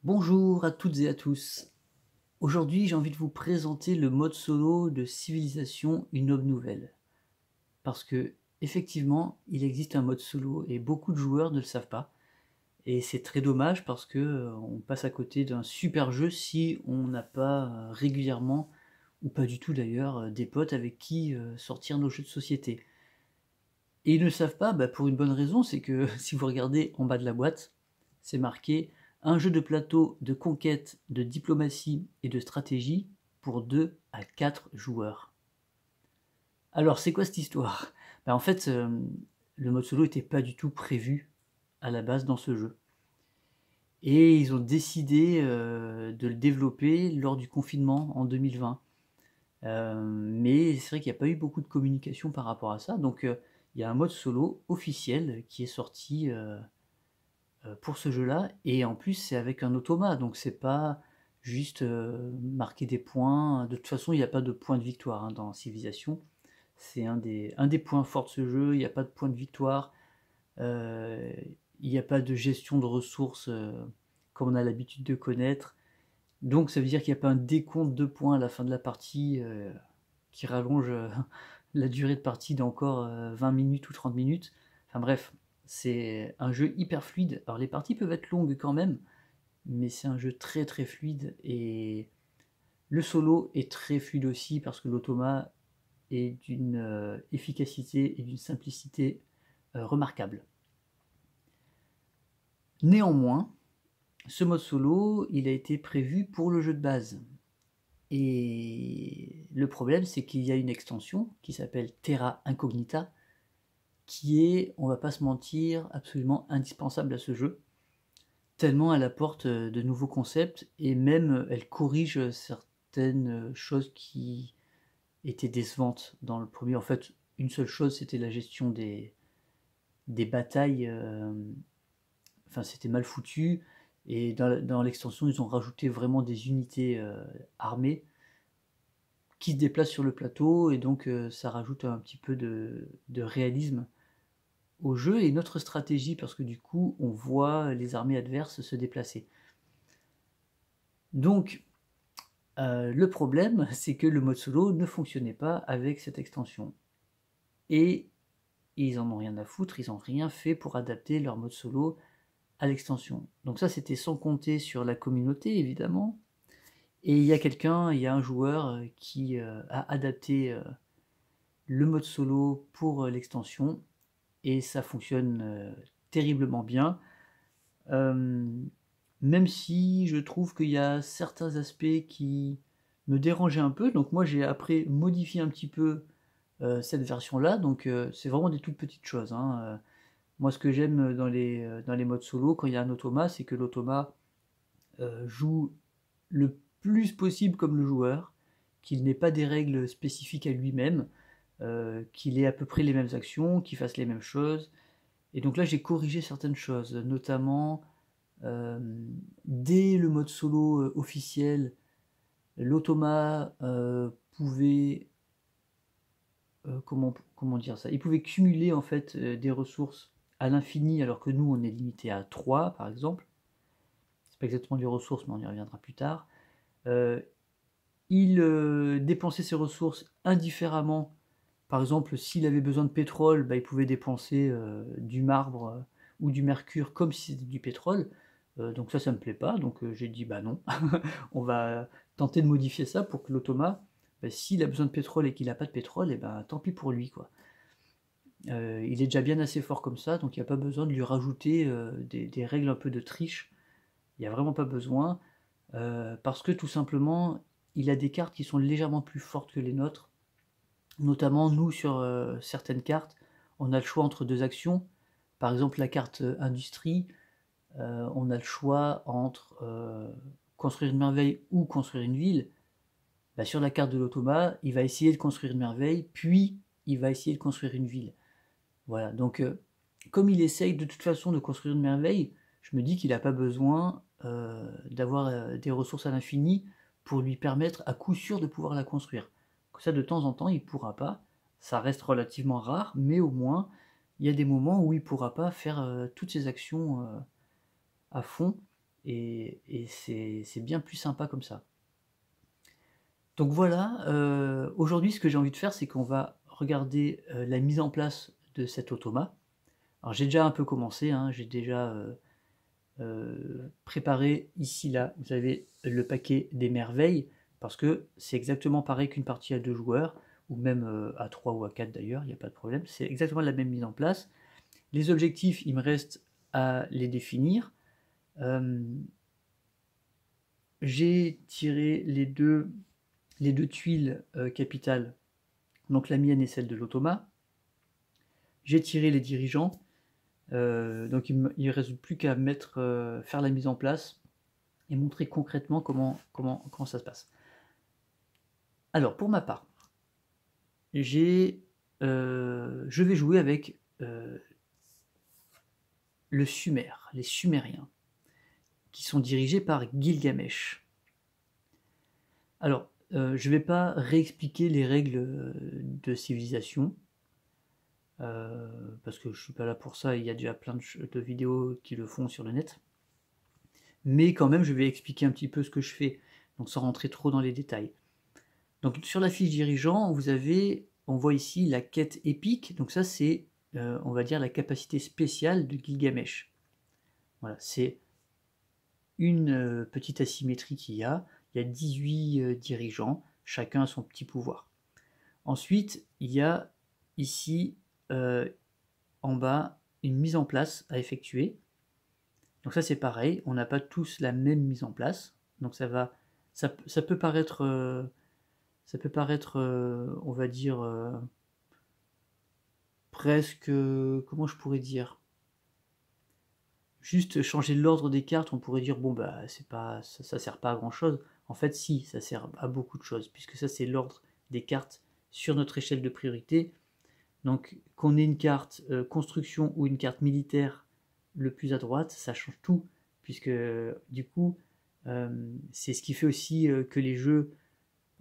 Bonjour à toutes et à tous. Aujourd'hui, j'ai envie de vous présenter le mode solo de Civilisation, une aube nouvelle. Parce que, effectivement, il existe un mode solo et beaucoup de joueurs ne le savent pas. Et c'est très dommage parce que on passe à côté d'un super jeu si on n'a pas régulièrement, ou pas du tout d'ailleurs, des potes avec qui sortir nos jeux de société. Et ils ne le savent pas pour une bonne raison, c'est que si vous regardez en bas de la boîte, c'est marqué un jeu de plateau de conquête, de diplomatie et de stratégie pour 2 à 4 joueurs. Alors c'est quoi cette histoire? En fait, le mode solo n'était pas du tout prévu à la base dans ce jeu. Et ils ont décidé de le développer lors du confinement en 2020. Mais c'est vrai qu'il n'y a pas eu beaucoup de communication par rapport à ça, donc il y a un mode solo officiel qui est sorti pour ce jeu-là, et en plus c'est avec un automa, donc c'est pas juste marquer des points. De toute façon, il n'y a pas de point de victoire dans Civilization. C'est un des points forts de ce jeu, il n'y a pas de point de victoire, euh, il n'y a pas de gestion de ressources comme on a l'habitude de connaître. Donc ça veut dire qu'il n'y a pas un décompte de points à la fin de la partie qui rallonge la durée de partie d'encore 20 minutes ou 30 minutes. Enfin bref, c'est un jeu hyper fluide. Alors les parties peuvent être longues quand même, mais c'est un jeu très très fluide, et le solo est très fluide aussi parce que l'automa est d'une efficacité et d'une simplicité remarquable. Néanmoins, ce mode solo, il a été prévu pour le jeu de base. Et le problème, c'est qu'il y a une extension qui s'appelle Terra Incognita, qui est, on va pas se mentir, absolument indispensable à ce jeu, tellement elle apporte de nouveaux concepts, et même elle corrige certaines choses qui étaient décevantes dans le premier. En fait, une seule chose, c'était la gestion des batailles. Enfin, c'était mal foutu, et dans l'extension, ils ont rajouté vraiment des unités armées qui se déplacent sur le plateau, et donc ça rajoute un petit peu de réalisme au jeu et notre stratégie, parce que du coup on voit les armées adverses se déplacer. Donc le problème, c'est que le mode solo ne fonctionnait pas avec cette extension, et ils en ont rien à foutre, ils n'ont rien fait pour adapter leur mode solo à l'extension. Donc ça, c'était sans compter sur la communauté évidemment. Et il y a un joueur qui a adapté le mode solo pour l'extension, et ça fonctionne terriblement bien. Euh, Même si je trouve qu'il y a certains aspects qui me dérangeaient un peu, donc moi j'ai après modifié un petit peu cette version-là, donc c'est vraiment des toutes petites choses, hein. Moi, ce que j'aime dans les modes solo, quand il y a un automa, c'est que l'automa joue le plus possible comme le joueur, qu'il n'ait pas des règles spécifiques à lui-même, qu'il ait à peu près les mêmes actions, qu'il fasse les mêmes choses. Et donc là, j'ai corrigé certaines choses, notamment euh, dès le mode solo officiel, l'automa pouvait comment dire ça, il pouvait cumuler en fait des ressources à l'infini, alors que nous on est limité à 3 par exemple. C'est pas exactement des ressources, mais on y reviendra plus tard. Euh, il dépensait ses ressources indifféremment. Par exemple, s'il avait besoin de pétrole, il pouvait dépenser du marbre ou du mercure comme si c'était du pétrole. Donc ça me plaît pas. Donc j'ai dit bah non, on va tenter de modifier ça pour que l'automa, s'il a besoin de pétrole et qu'il n'a pas de pétrole, et ben tant pis pour lui quoi. Il est déjà bien assez fort comme ça, donc il n'y a pas besoin de lui rajouter des règles un peu de triche. Il n'y a vraiment pas besoin, parce que tout simplement, il a des cartes qui sont légèrement plus fortes que les nôtres. Notamment, nous, sur certaines cartes, on a le choix entre deux actions. Par exemple, la carte industrie, on a le choix entre construire une merveille ou construire une ville. Sur la carte de l'automa, il va essayer de construire une merveille, puis il va essayer de construire une ville. Voilà, donc comme il essaye de toute façon de construire une merveille, je me dis qu'il n'a pas besoin d'avoir des ressources à l'infini pour lui permettre à coup sûr de pouvoir la construire. Comme ça, de temps en temps, il ne pourra pas. Ça reste relativement rare, mais au moins, il y a des moments où il ne pourra pas faire toutes ses actions à fond. et c'est bien plus sympa comme ça. Donc voilà, aujourd'hui ce que j'ai envie de faire, c'est qu'on va regarder la mise en place de cet automat. Alors j'ai déjà un peu commencé, hein, j'ai déjà préparé ici, là, vous avez le paquet des merveilles, parce que c'est exactement pareil qu'une partie à 2 joueurs, ou même à 3 ou à 4 d'ailleurs, il n'y a pas de problème, c'est exactement la même mise en place. Les objectifs, il me reste à les définir. J'ai tiré les deux tuiles capitales, donc la mienne et celle de l'automat. J'ai tiré les dirigeants, donc il ne reste plus qu'à faire la mise en place et montrer concrètement comment ça se passe. Alors pour ma part, je vais jouer avec le Sumer, les Sumériens, qui sont dirigés par Gilgamesh. Alors, je ne vais pas réexpliquer les règles de civilisation, parce que je ne suis pas là pour ça, il y a déjà plein de vidéos qui le font sur le net. Mais quand même, je vais expliquer un petit peu ce que je fais, donc sans rentrer trop dans les détails. Donc sur la fiche dirigeant, on voit ici la quête épique, donc ça c'est, on va dire, la capacité spéciale de Gilgamesh. Voilà, c'est une petite asymétrie qu'il y a 18 dirigeants, chacun a son petit pouvoir. Ensuite, il y a ici, en bas, une mise en place à effectuer. Donc ça c'est pareil, on n'a pas tous la même mise en place, donc ça peut paraître, on va dire, presque, comment je pourrais dire, juste changer l'ordre des cartes, on pourrait dire bon bah ça sert pas à grand chose. En fait si, ça sert à beaucoup de choses, puisque ça c'est l'ordre des cartes sur notre échelle de priorité. Donc qu'on ait une carte construction ou une carte militaire le plus à droite, ça change tout, puisque du coup c'est ce qui fait aussi que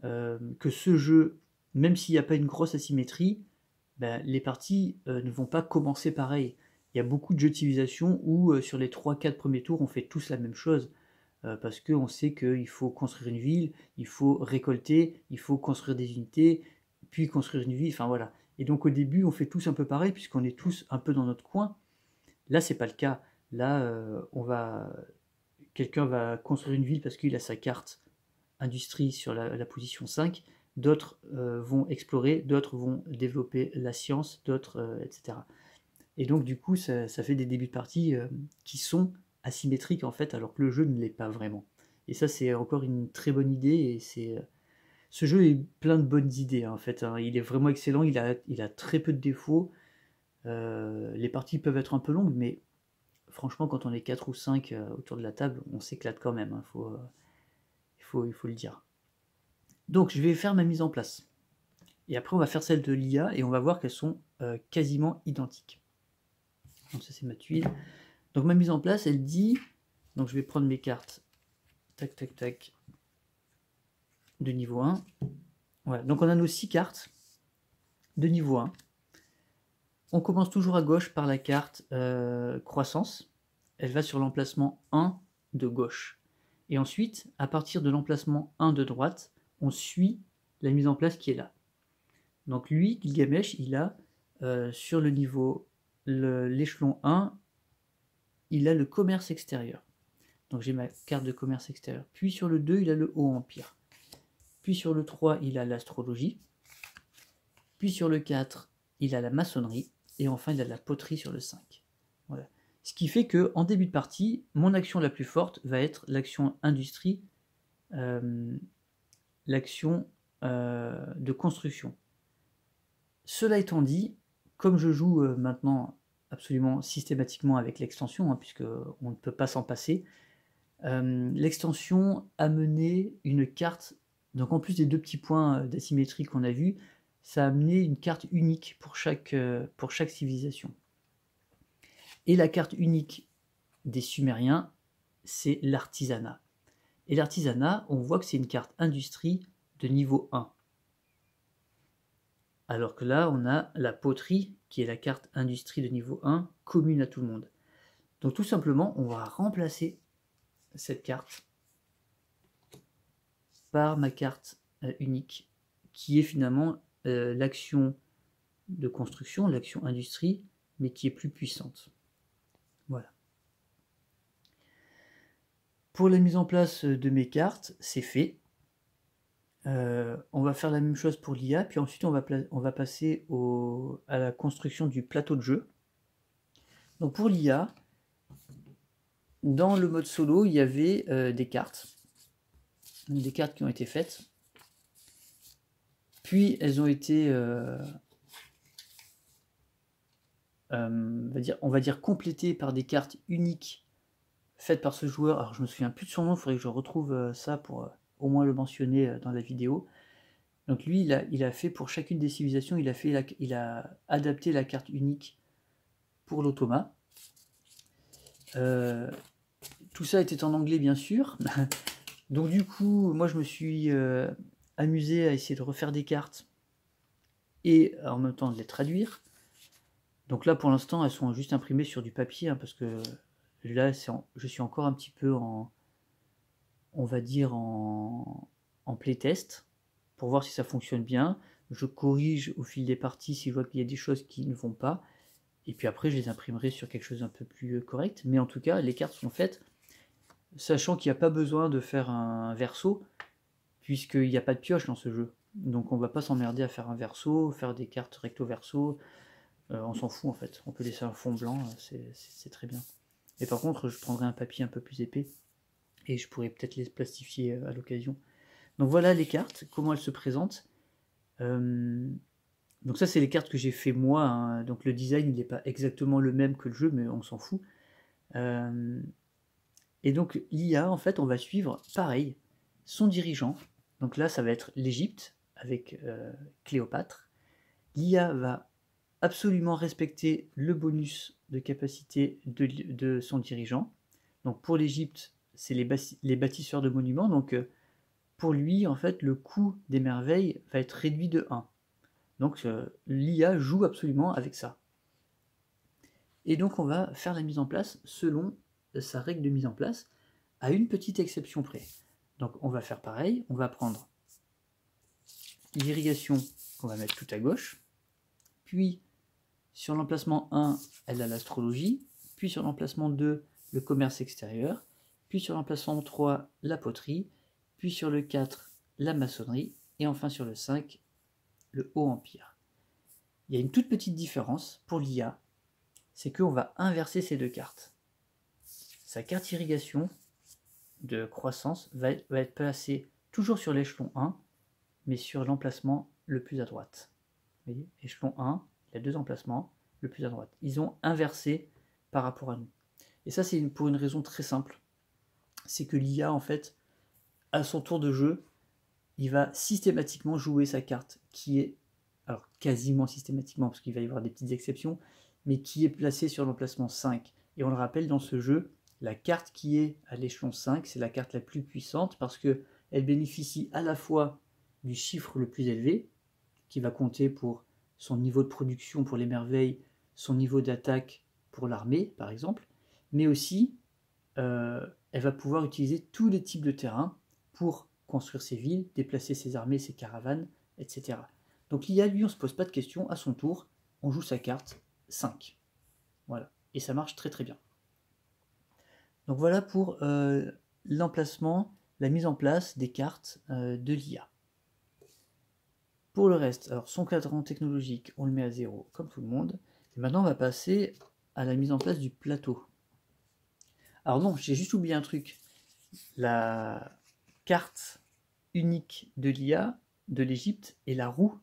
que ce jeu, même s'il n'y a pas une grosse asymétrie, ben, les parties ne vont pas commencer pareil. Il y a beaucoup de jeux de civilisation où sur les 3-4 premiers tours on fait tous la même chose, parce qu'on sait qu'il faut construire une ville, il faut récolter, il faut construire des unités, puis construire une ville, enfin voilà. Et donc au début on fait tous un peu pareil puisqu'on est tous un peu dans notre coin. Là c'est pas le cas. Là quelqu'un va construire une ville parce qu'il a sa carte industrie sur la position 5, d'autres vont explorer, d'autres vont développer la science, d'autres, etc. Et donc du coup, ça fait des débuts de partie qui sont asymétriques en fait, alors que le jeu ne l'est pas vraiment. Et ça, c'est encore une très bonne idée, et ce jeu est plein de bonnes idées en fait, hein. Il est vraiment excellent, il a très peu de défauts. Les parties peuvent être un peu longues, mais franchement, quand on est 4 ou 5 autour de la table, on s'éclate quand même, hein. Il faut le dire. Donc je vais faire ma mise en place. Et après on va faire celle de l'IA et on va voir qu'elles sont quasiment identiques. Donc ça c'est ma tuile. Donc ma mise en place, elle dit, donc je vais prendre mes cartes, tac tac tac, de niveau 1. Voilà, donc on a nos 6 cartes de niveau 1. On commence toujours à gauche par la carte croissance. Elle va sur l'emplacement 1 de gauche. Et ensuite, à partir de l'emplacement 1 de droite, on suit la mise en place qui est là. Donc lui, Gilgamesh, il a sur le niveau, l'échelon 1, il a le commerce extérieur. Donc j'ai ma carte de commerce extérieur. Puis sur le 2, il a le haut empire. Puis sur le 3, il a l'astrologie. Puis sur le 4, il a la maçonnerie. Et enfin, il a la poterie sur le 5. Voilà. Ce qui fait qu'en début de partie, mon action la plus forte va être l'action industrie, l'action de construction. Cela étant dit, comme je joue maintenant absolument systématiquement avec l'extension, hein, puisqu'on ne peut pas s'en passer, l'extension a mené une carte, donc en plus des 2 petits points d'asymétrie qu'on a vus, ça a amené une carte unique pour chaque civilisation. Et la carte unique des Sumériens, c'est l'artisanat. Et l'artisanat, on voit que c'est une carte industrie de niveau 1. Alors que là, on a la poterie, qui est la carte industrie de niveau 1, commune à tout le monde. Donc tout simplement, on va remplacer cette carte par ma carte unique, qui est finalement l'action de construction, l'action industrie, mais qui est plus puissante. Voilà. Pour la mise en place de mes cartes, c'est fait. On va faire la même chose pour l'IA, puis ensuite on va passer à la construction du plateau de jeu. Donc pour l'IA, dans le mode solo, il y avait des cartes qui ont été faites, puis elles ont été, on va dire complétées par des cartes uniques faites par ce joueur. Alors je me souviens plus de son nom, il faudrait que je retrouve ça pour au moins le mentionner dans la vidéo. Donc lui, il a fait pour chacune des civilisations, il a adapté la carte unique pour l'automa. Tout ça était en anglais bien sûr. Donc du coup, moi je me suis amusé à essayer de refaire des cartes et en même temps de les traduire. Donc là pour l'instant elles sont juste imprimées sur du papier, parce que là je suis encore un petit peu on va dire en playtest pour voir si ça fonctionne bien. Je corrige au fil des parties si je vois qu'il y a des choses qui ne vont pas, et puis après je les imprimerai sur quelque chose d'un peu plus correct. Mais en tout cas les cartes sont faites, sachant qu'il n'y a pas besoin de faire un verso, puisqu'il n'y a pas de pioche dans ce jeu. Donc on va pas s'emmerder à faire un verso, faire des cartes recto verso, on s'en fout en fait. On peut laisser un fond blanc, c'est très bien. Et par contre je prendrai un papier un peu plus épais, et je pourrais peut-être les plastifier à l'occasion. Donc voilà les cartes, comment elles se présentent. Donc ça c'est les cartes que j'ai fait moi, hein. Donc le design il n'est pas exactement le même que le jeu, mais on s'en fout. Et donc l'IA, en fait, on va suivre pareil son dirigeant. Donc là ça va être l'Égypte avec Cléopâtre. L'IA va absolument respecter le bonus de capacité de son dirigeant. Donc pour l'Égypte, c'est les bâtisseurs de monuments. Donc pour lui, en fait, le coût des merveilles va être réduit de 1. Donc l'IA joue absolument avec ça. Et donc on va faire la mise en place selon sa règle de mise en place, à une petite exception près. Donc on va faire pareil, on va prendre l'irrigation qu'on va mettre tout à gauche, puis sur l'emplacement 1, elle a l'astrologie, puis sur l'emplacement 2, le commerce extérieur, puis sur l'emplacement 3, la poterie, puis sur le 4, la maçonnerie, et enfin sur le 5, le Haut Empire. Il y a une toute petite différence pour l'IA, c'est qu'on va inverser ces deux cartes. Sa carte irrigation de croissance va être placée toujours sur l'échelon 1, mais sur l'emplacement le plus à droite. Vous voyez, échelon 1, il y a deux emplacements, le plus à droite. Ils ont inversé par rapport à nous. Et ça, c'est pour une raison très simple. C'est que l'IA, en fait, à son tour de jeu, il va systématiquement jouer sa carte, qui est, alors quasiment systématiquement, parce qu'il va y avoir des petites exceptions, mais qui est placée sur l'emplacement 5. Et on le rappelle, dans ce jeu, la carte qui est à l'échelon 5, c'est la carte la plus puissante, parce qu'elle bénéficie à la fois du chiffre le plus élevé, qui va compter pour son niveau de production pour les merveilles, son niveau d'attaque pour l'armée, par exemple, mais aussi, elle va pouvoir utiliser tous les types de terrain pour construire ses villes, déplacer ses armées, ses caravanes, etc. Donc l'IA, lui, on ne se pose pas de questions, à son tour, on joue sa carte 5. Voilà, et ça marche très très bien. Donc voilà pour l'emplacement, la mise en place des cartes de l'IA. Pour le reste, alors son cadran technologique, on le met à 0, comme tout le monde. Et maintenant, on va passer à la mise en place du plateau. Alors non, j'ai juste oublié un truc. La carte unique de l'IA de l'Égypte est la roue.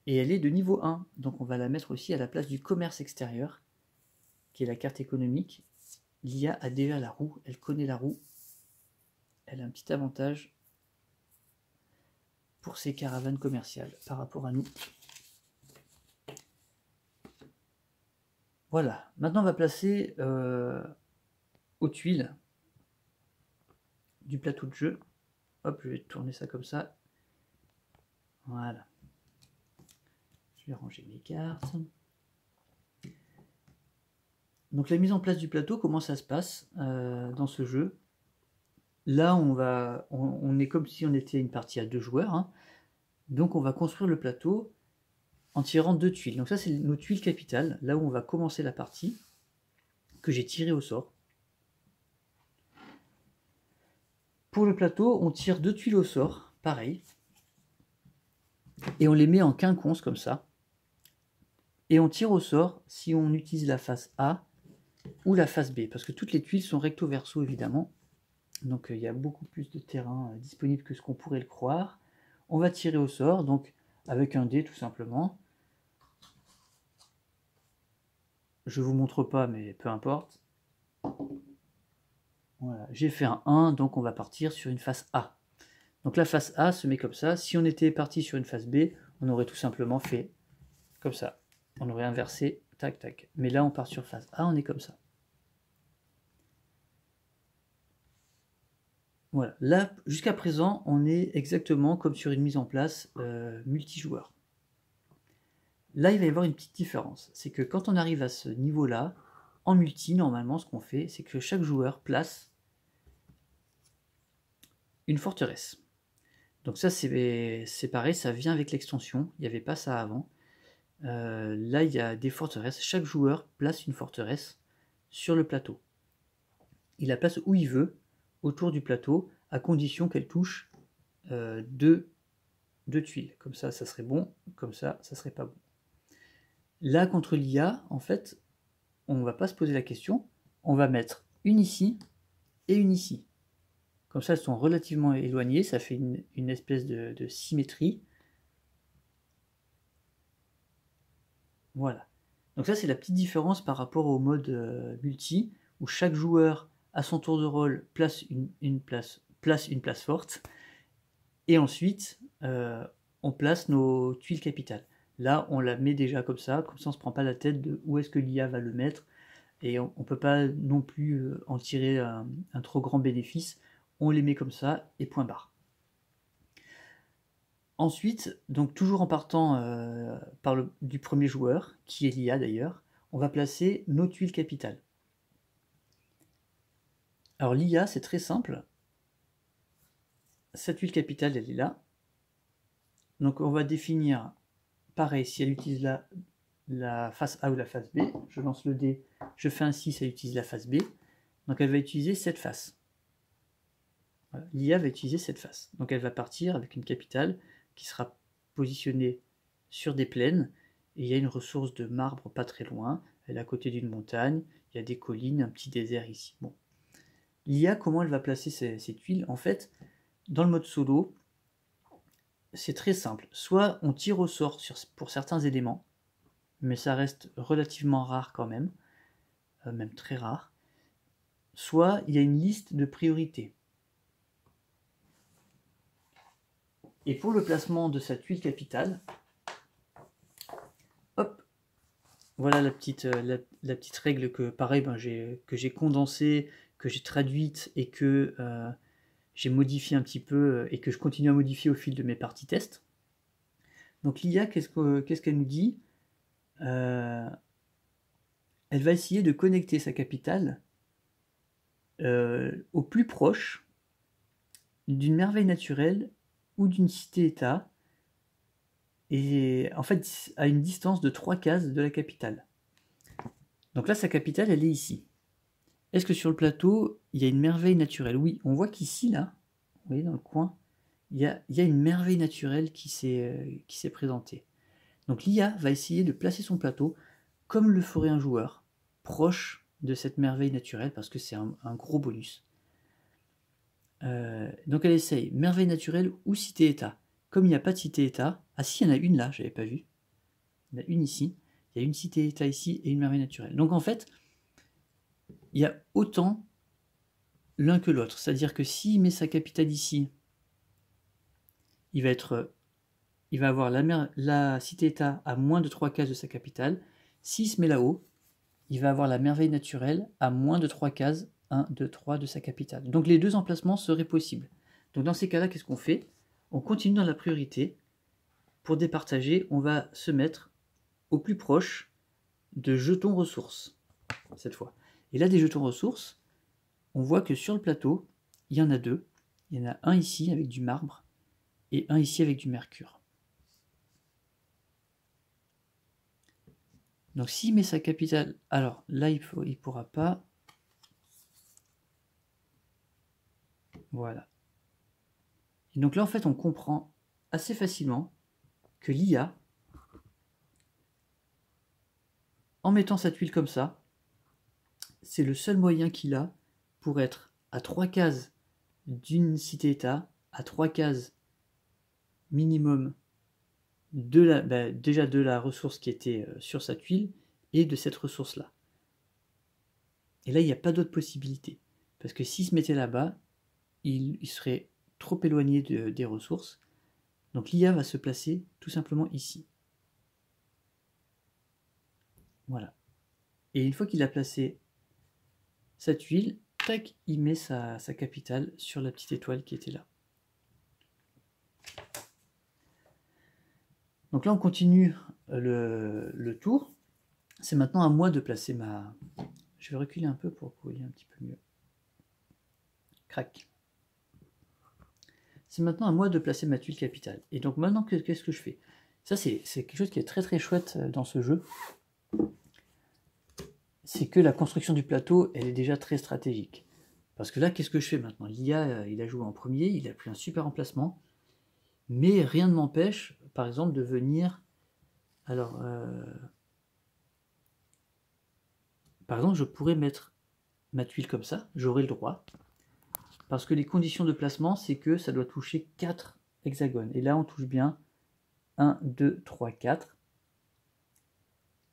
Et elle est de niveau 1. Donc on va la mettre aussi à la place du commerce extérieur, qui est la carte économique. L'IA a déjà la roue, elle connaît la roue. Elle a un petit avantage pour ses caravanes commerciales par rapport à nous. Voilà, maintenant on va placer aux tuiles du plateau de jeu. Hop, je vais tourner ça comme ça. Voilà. Je vais ranger mes cartes. Donc la mise en place du plateau, comment ça se passe dans ce jeu? Là, on est comme si on était une partie à 2 joueurs, hein. Donc on va construire le plateau en tirant 2 tuiles. Donc ça, c'est nos tuiles capitales, là où on va commencer la partie, que j'ai tiré au sort. Pour le plateau, on tire 2 tuiles au sort, pareil, et on les met en quinconce comme ça. Et on tire au sort si on utilise la face A ou la face B, parce que toutes les tuiles sont recto verso évidemment. Donc il y a beaucoup plus de terrain disponible que ce qu'on pourrait le croire. On va tirer au sort, donc avec un dé tout simplement. Je vous montre pas, mais peu importe. Voilà, j'ai fait un 1, donc on va partir sur une face A. Donc la face A se met comme ça. Si on était parti sur une face B, on aurait tout simplement fait comme ça. On aurait inversé, tac, tac. Mais là, on part sur face A, on est comme ça. Voilà, là, jusqu'à présent, on est exactement comme sur une mise en place multijoueur. Là, il va y avoir une petite différence. C'est que quand on arrive à ce niveau-là, en multi, normalement, ce qu'on fait, c'est que chaque joueur place une forteresse. Donc ça, c'est pareil, ça vient avec l'extension. Il n'y avait pas ça avant. Là, il y a des forteresses. Chaque joueur place une forteresse sur le plateau. Il la place où il veut, autour du plateau, à condition qu'elle touche deux tuiles. Comme ça serait bon. Comme ça serait pas bon. Là, contre l'IA, en fait, on ne va pas se poser la question. On va mettre une ici et une ici. Comme ça, elles sont relativement éloignées. Ça fait une espèce de symétrie. Voilà. Donc ça, c'est la petite différence par rapport au mode multi, où chaque joueur, à son tour de rôle, place une place forte. Et ensuite, on place nos tuiles capitales. Là, on la met déjà comme ça on ne se prend pas la tête de où est-ce que l'IA va le mettre. Et on ne peut pas non plus en tirer un trop grand bénéfice. On les met comme ça et point barre. Ensuite, donc toujours en partant du premier joueur, qui est l'IA d'ailleurs, on va placer nos tuiles capitales. Alors l'IA, c'est très simple. Sa tuile capitale, elle est là. Donc on va définir, pareil, si elle utilise la face A ou la face B, je lance le dé, je fais un 6, elle utilise la face B. Donc elle va utiliser cette face. Voilà. L'IA va utiliser cette face. Donc elle va partir avec une capitale qui sera positionnée sur des plaines, et il y a une ressource de marbre pas très loin, elle est à côté d'une montagne, il y a des collines, un petit désert ici. Bon. L'IA, comment elle va placer ces tuiles? En fait, dans le mode solo, c'est très simple. Soit on tire au sort pour certains éléments, mais ça reste relativement rare quand même très rare. Soit il y a une liste de priorités. Et pour le placement de sa tuile capitale, hop, voilà la petite règle que, pareil, que j'ai condensée, que j'ai traduite et que j'ai modifié un petit peu et que je continue à modifier au fil de mes parties tests. Donc l'IA, qu'est-ce qu'elle nous dit? Elle va essayer de connecter sa capitale au plus proche d'une merveille naturelle ou d'une cité-État, et en fait à une distance de 3 cases de la capitale. Donc là, sa capitale, elle est ici. Est-ce que sur le plateau, il y a une merveille naturelle? Oui, on voit qu'ici, là, vous voyez dans le coin, il y a une merveille naturelle qui s'est présentée. Donc l'IA va essayer de placer son plateau comme le ferait un joueur, proche de cette merveille naturelle, parce que c'est un gros bonus. Donc elle essaye merveille naturelle ou cité-État. Comme il n'y a pas de cité-État, ah si, il y en a une là, j'avais pas vu. Il y en a une ici, il y a une cité-État ici et une merveille naturelle. Donc en fait, il y a autant l'un que l'autre. C'est-à-dire que s'il met sa capitale ici, il va avoir la cité-État à moins de 3 cases de sa capitale. S'il se met là-haut, il va avoir la merveille naturelle à moins de 3 cases, 1, 2, 3 de sa capitale. Donc les deux emplacements seraient possibles. Donc dans ces cas-là, qu'est-ce qu'on fait? On continue dans la priorité. Pour départager, on va se mettre au plus proche de jetons ressources. cette fois. Et là, des jetons ressources, on voit que sur le plateau, il y en a deux. Il y en a un ici avec du marbre et un ici avec du mercure. Donc s'il met sa capitale, alors là il pourra pas. Voilà. Et donc là en fait on comprend assez facilement que l'IA, en mettant sa tuile comme ça, c'est le seul moyen qu'il a pour être à 3 cases d'une cité-État, à 3 cases minimum de déjà de la ressource qui était sur sa tuile et de cette ressource-là. Et là, il n'y a pas d'autre possibilité. Parce que s'il se mettait là-bas, il serait trop éloigné des ressources. Donc l'IA va se placer tout simplement ici. Voilà. Et une fois qu'il a placé sa tuile, tac, il met sa capitale sur la petite étoile qui était là. Donc là, on continue le tour. C'est maintenant à moi de placer ma... Je vais reculer un peu pour que vous voyez un petit peu mieux. Crac. C'est maintenant à moi de placer ma tuile capitale. Et donc maintenant, qu'est-ce que je fais? Ça, c'est quelque chose qui est très très chouette dans ce jeu. C'est que la construction du plateau, elle est déjà très stratégique. Parce que là, qu'est-ce que je fais maintenant? L'IA, il a joué en premier, il a pris un super emplacement. Mais rien ne m'empêche, par exemple, de venir... Alors, par exemple, je pourrais mettre ma tuile comme ça, j'aurai le droit. Parce que les conditions de placement, c'est que ça doit toucher 4 hexagones. Et là, on touche bien 1, 2, 3, 4.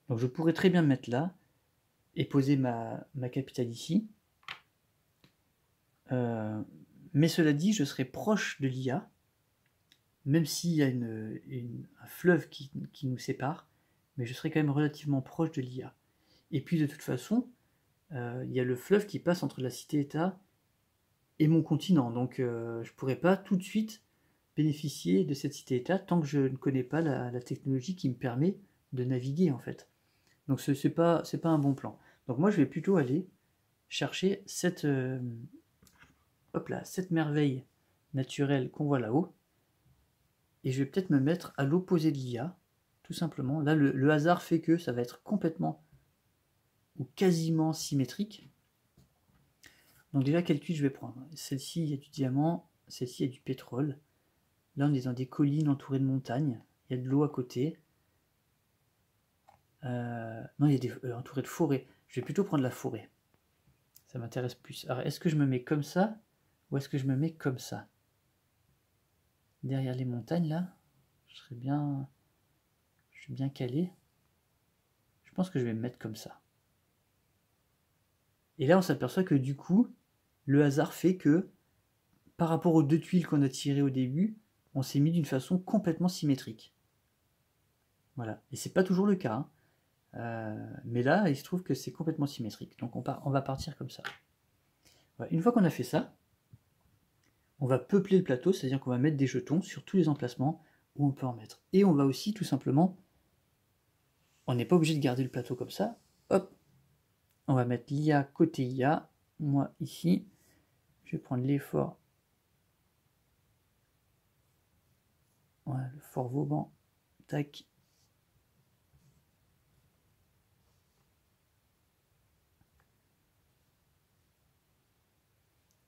Donc je pourrais très bien me mettre là et poser ma capitale ici. Mais cela dit, je serai proche de l'IA, même s'il y a un fleuve qui nous sépare, mais je serai quand même relativement proche de l'IA. Et puis de toute façon, il y a le fleuve qui passe entre la cité-État et mon continent. Donc je ne pourrais pas tout de suite bénéficier de cette cité-État tant que je ne connais pas la technologie qui me permet de naviguer en fait. Donc c'est pas un bon plan. Donc moi je vais plutôt aller chercher cette merveille naturelle qu'on voit là-haut, et je vais peut-être me mettre à l'opposé de l'IA, tout simplement. Là le hasard fait que ça va être complètement ou quasiment symétrique. Donc déjà, quelle tuile je vais prendre? Celle-ci, il y a du diamant, celle-ci, il y a du pétrole. Là, on est dans des collines entourées de montagnes. Il y a de l'eau à côté. Non, il y a entouré de forêts. Je vais plutôt prendre la forêt. Ça m'intéresse plus. Alors, est-ce que je me mets comme ça ou est-ce que je me mets comme ça? Derrière les montagnes, là, je suis bien calé. Je pense que je vais me mettre comme ça. Et là, on s'aperçoit que du coup, le hasard fait que, par rapport aux deux tuiles qu'on a tirées au début, on s'est mis d'une façon complètement symétrique. Voilà. Et c'est pas toujours le cas. Mais là, il se trouve que c'est complètement symétrique. Donc on va partir comme ça. Voilà. Une fois qu'on a fait ça, on va peupler le plateau, c'est-à-dire qu'on va mettre des jetons sur tous les emplacements où on peut en mettre. Et on va aussi tout simplement, on n'est pas obligé de garder le plateau comme ça. Hop, on va mettre l'IA côté IA. Moi ici, je vais prendre l'effort. Voilà, le Fort Vauban. Tac.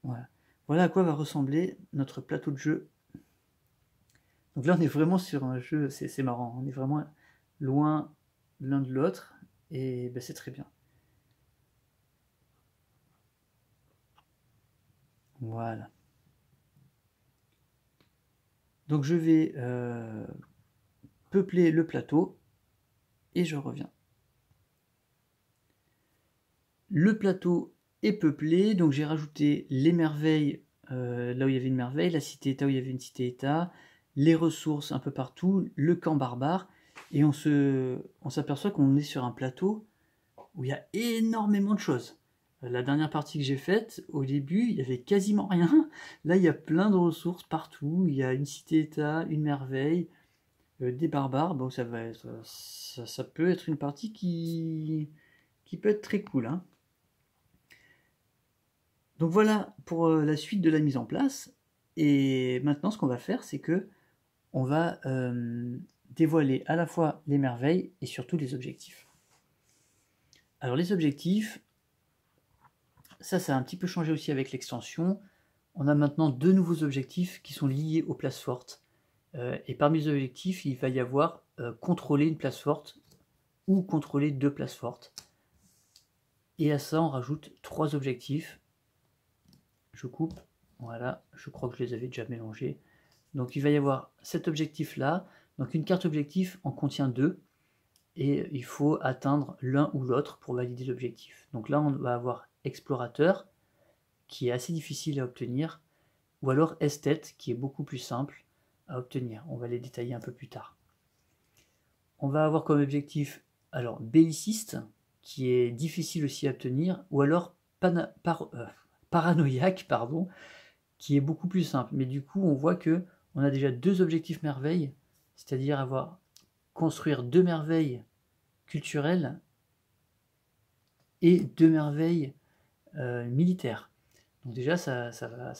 Voilà. Voilà à quoi va ressembler notre plateau de jeu. Donc là, on est vraiment sur un jeu, c'est marrant, on est vraiment loin l'un de l'autre, et ben, c'est très bien. Voilà. Donc je vais peupler le plateau, et je reviens. Le plateau est peuplé, donc j'ai rajouté les merveilles là où il y avait une merveille, la cité-État où il y avait une cité-État, les ressources un peu partout, le camp barbare, et on s'aperçoit qu'on est sur un plateau où il y a énormément de choses. La dernière partie que j'ai faite, au début, il y avait quasiment rien. Là, il y a plein de ressources partout. Il y a une cité-État, une merveille, des barbares. Bon, ça peut être une partie qui qui peut être très cool, hein. Donc voilà pour la suite de la mise en place. Et maintenant, ce qu'on va faire, c'est que on va dévoiler à la fois les merveilles et surtout les objectifs. Alors les objectifs, ça a un petit peu changé aussi avec l'extension. On a maintenant 2 nouveaux objectifs qui sont liés aux places fortes. Et parmi les objectifs, il va y avoir contrôler une place forte ou contrôler 2 places fortes. Et à ça, on rajoute 3 objectifs. Je coupe, voilà, je crois que je les avais déjà mélangés. Donc il va y avoir cet objectif-là. Donc une carte objectif en contient 2. Et il faut atteindre l'un ou l'autre pour valider l'objectif. Donc là, on va avoir explorateur, qui est assez difficile à obtenir, ou alors esthète, qui est beaucoup plus simple à obtenir. On va les détailler un peu plus tard. On va avoir comme objectif alors belliciste, qui est difficile aussi à obtenir, ou alors paranoïaque, pardon, qui est beaucoup plus simple. Mais du coup, on voit que on a déjà 2 objectifs merveilles, c'est-à-dire construire 2 merveilles culturelles et 2 merveilles militaires. Donc déjà, ça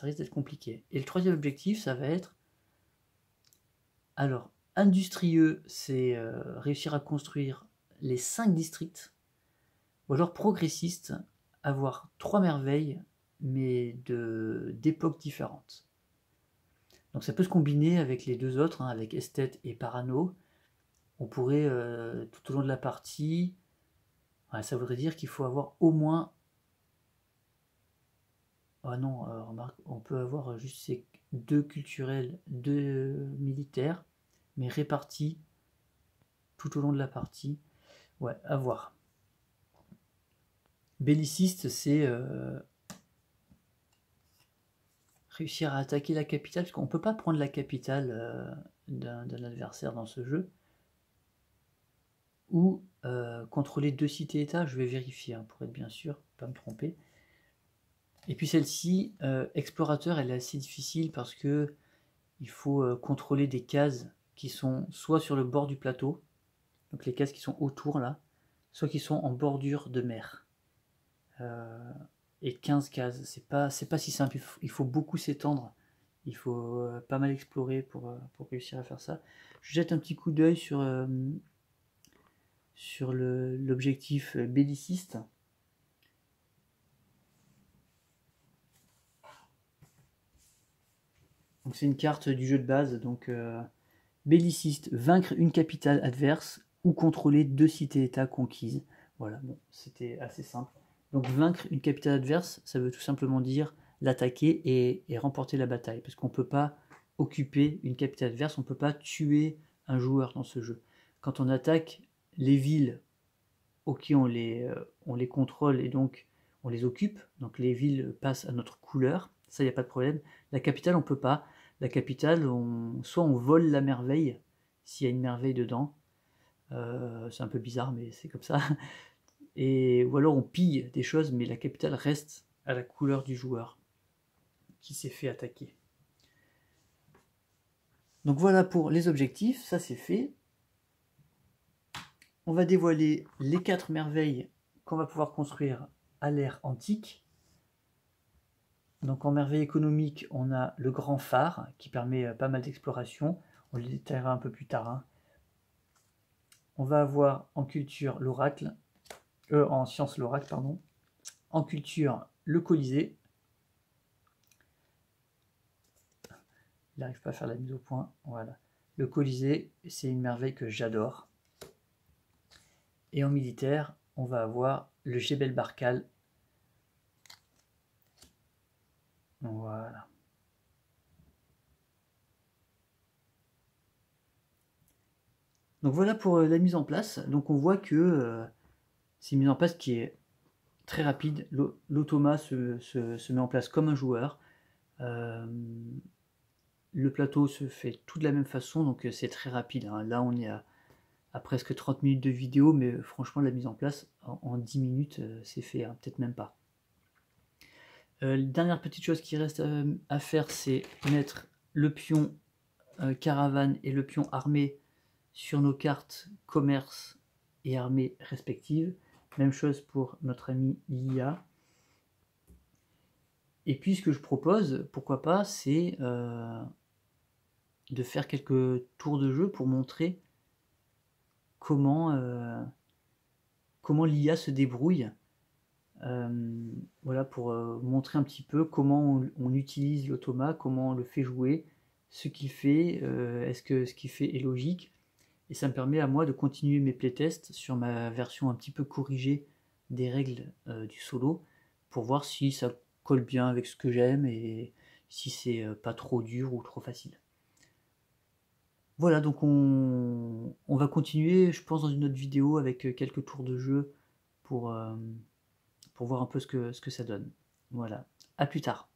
risque d'être compliqué. Et le 3e objectif, ça va être... Alors, industrieux, c'est réussir à construire les 5 districts. Ou alors progressiste, avoir 3 merveilles, mais d'époques différentes. Donc ça peut se combiner avec les 2 autres, hein, avec esthète et parano. On pourrait, tout au long de la partie, ça voudrait dire qu'il faut avoir au moins... Ah non, remarque, on peut avoir juste ces 2 culturels, 2 militaires, mais répartis tout au long de la partie. Ouais, à voir. Belliciste, c'est réussir à attaquer la capitale, parce qu'on ne peut pas prendre la capitale d'un adversaire dans ce jeu. Ou contrôler 2 cités-états, je vais vérifier hein, pour être bien sûr, pas me tromper. Et puis celle-ci, explorateur, elle est assez difficile parce que il faut contrôler des cases qui sont soit sur le bord du plateau, donc les cases qui sont autour là, soit qui sont en bordure de mer. Et 15 cases, c'est pas si simple, il faut beaucoup s'étendre, il faut pas mal explorer pour réussir à faire ça. Je jette un petit coup d'œil sur l'objectif belliciste. Donc c'est une carte du jeu de base, donc belliciste, vaincre une capitale adverse ou contrôler 2 cités-états conquises. Voilà, bon, c'était assez simple. Donc vaincre une capitale adverse, ça veut tout simplement dire l'attaquer et remporter la bataille, parce qu'on ne peut pas occuper une capitale adverse, on ne peut pas tuer un joueur dans ce jeu. Quand on attaque les villes auxquelles on les contrôle et donc on les occupe, donc les villes passent à notre couleur, ça il n'y a pas de problème. La capitale, on ne peut pas. La capitale, soit on vole la merveille, s'il y a une merveille dedans, c'est un peu bizarre mais c'est comme ça, ou alors on pille des choses mais la capitale reste à la couleur du joueur qui s'est fait attaquer. Donc voilà pour les objectifs, ça c'est fait. On va dévoiler les 4 merveilles qu'on va pouvoir construire à l'ère antique. Donc en merveille économique, on a le grand phare qui permet pas mal d'exploration. On le détaillera un peu plus tard. Hein. On va avoir en culture l'oracle, en science l'oracle, pardon. En culture, le Colisée. Il n'arrive pas à faire la mise au point. Voilà. Le Colisée, c'est une merveille que j'adore. Et en militaire, on va avoir le Jebel Barkal. Voilà. Donc voilà pour la mise en place. Donc on voit que c'est une mise en place qui est très rapide. L'automa se met en place comme un joueur. Le plateau se fait tout de la même façon, donc c'est très rapide. Hein. Là on est à presque 30 minutes de vidéo, mais franchement la mise en place en 10 minutes c'est fait, hein, peut-être même pas. Dernière petite chose qui reste à faire, c'est mettre le pion caravane et le pion armée sur nos cartes commerce et armée respectives. Même chose pour notre ami Lia. Et puis ce que je propose, pourquoi pas, c'est de faire quelques tours de jeu pour montrer comment l'IA se débrouille. Voilà, pour montrer un petit peu comment on utilise l'automa, comment on le fait jouer, ce qu'il fait, est-ce que ce qu'il fait est logique. Et ça me permet à moi de continuer mes playtests sur ma version un petit peu corrigée des règles du solo, pour voir si ça colle bien avec ce que j'aime et si c'est pas trop dur ou trop facile. Voilà, donc on va continuer, je pense, dans une autre vidéo avec quelques tours de jeu pour voir un peu ce que ça donne. Voilà, à plus tard.